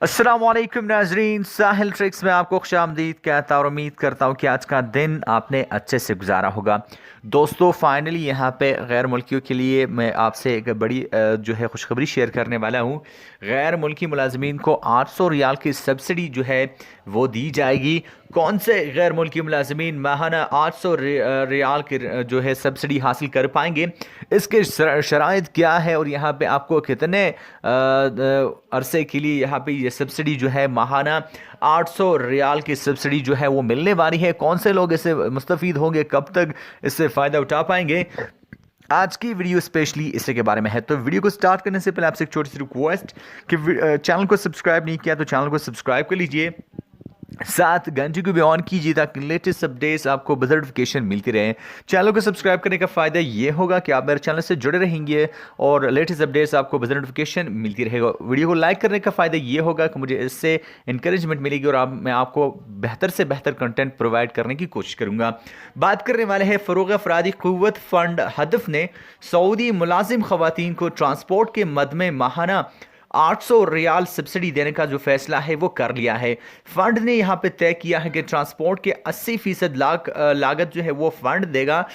अस्सलामुअलैकुम नाजरीन, साहिल ट्रिक्स में आपको खुशामदीद कहता और उम्मीद करता हूँ कि आज का दिन आपने अच्छे से गुजारा होगा। दोस्तों, फाइनली यहाँ पे गैर मुल्कियों के लिए मैं आपसे एक बड़ी जो है खुशखबरी शेयर करने वाला हूँ। गैर मुल्की मुलाजमीन को 800 रियाल की सब्सिडी जो है वो दी जाएगी। कौन से गैर मुल्की मुलाजमीन माहाना 800 रियाल की जो है सब्सिडी हासिल कर पाएंगे, इसके शराइत क्या है और यहाँ पे आपको कितने अरसे के लिए यहाँ पे ये सब्सिडी जो है माहाना 800 रियाल की सब्सिडी जो है वो मिलने वाली है, कौन से लोग इससे मुस्तफ़ीद होंगे, कब तक इससे फ़ायदा उठा पाएंगे, आज की वीडियो स्पेशली इसी के बारे में है। तो वीडियो को स्टार्ट करने से पहले आपसे एक छोटी सी रिक्वेस्ट कि चैनल को सब्सक्राइब नहीं किया तो चैनल को सब्सक्राइब कर लीजिए, साथ घंटी को भी ऑन कीजिए ताकि लेटेस्ट अपडेट्स आपको नोटिफिकेशन मिलती रहे। चैनल को सब्सक्राइब करने का फ़ायदा ये होगा कि आप मेरे चैनल से जुड़े रहेंगे और लेटेस्ट अपडेट्स आपको नोटिफिकेशन मिलती रहेगा। वीडियो को लाइक करने का फ़ायदा ये होगा कि मुझे इससे इंकरेजमेंट मिलेगी और मैं आपको बेहतर से बेहतर कंटेंट प्रोवाइड करने की कोशिश करूँगा। बात करने वाले हैं फ़रोग़ अफ़रादी क़ुव्वत फ़ंड हदफ ने सऊदी मुलाजिम ख़वातीन को ट्रांसपोर्ट के मद में माहाना 800 रियाल सब्सिडी देने का जो फैसला है वो कर लिया है। फंड ने यहाँ पे तय किया है कि ट्रांसपोर्ट के 80% लागत जो है वो फंड देगा।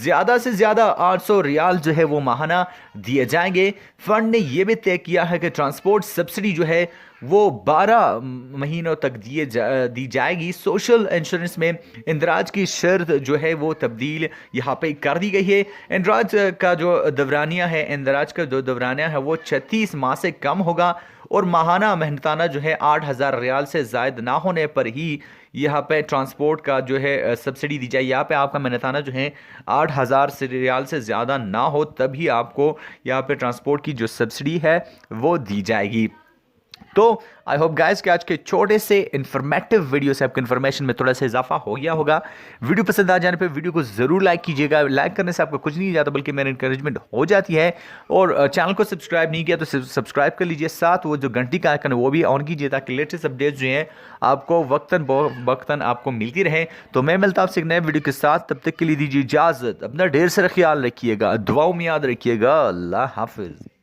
ज़्यादा से ज़्यादा 800 रियाल जो है वो माहाना दिए जाएंगे। फंड ने यह भी तय किया है कि ट्रांसपोर्ट सब्सिडी जो है वो 12 महीनों तक दी जाएगी। सोशल इंश्योरेंस में इंदराज की शर्त जो है वो तब्दील यहाँ पे कर दी गई है। इंदराज का जो दवरानिया है, इंदराज का जो दवरानिया है वो 36 माह से कम होगा और माहाना मेहनताना जो है 8,000 रियाल से ज़ायद ना होने पर ही यहाँ पे ट्रांसपोर्ट का जो है सब्सिडी दी जाए। यहाँ पे आपका मेहनताना जो है 8,000 रियाल से ज़्यादा ना हो तभी आपको यहाँ पे ट्रांसपोर्ट की जो सब्सिडी है वो दी जाएगी। तो आई होप गाइस कि आज के छोटे से इन्फॉर्मेटिव वीडियो से आपको इन्फॉर्मेशन में थोड़ा सा इजाफा हो गया होगा। वीडियो पसंद आ जाने पे वीडियो को ज़रूर लाइक कीजिएगा। लाइक करने से आपको कुछ नहीं जाता बल्कि मेरी इंकरेजमेंट हो जाती है। और चैनल को सब्सक्राइब नहीं किया तो सब्सक्राइब कर लीजिए, साथ वो जो घंटी का आइकन है वो भी ऑन कीजिए ताकि लेटेस्ट अपडेट्स जो हैं आपको वक्तन आपको मिलती रहे। तो मैं मिलता हूं आपसे एक नए वीडियो के साथ, तब तक के लिए दीजिए इजाज़त। अपना ढेर सारा ख्याल रखिएगा, दुआओं में याद रखिएगा। अल्लाह हाफिज़।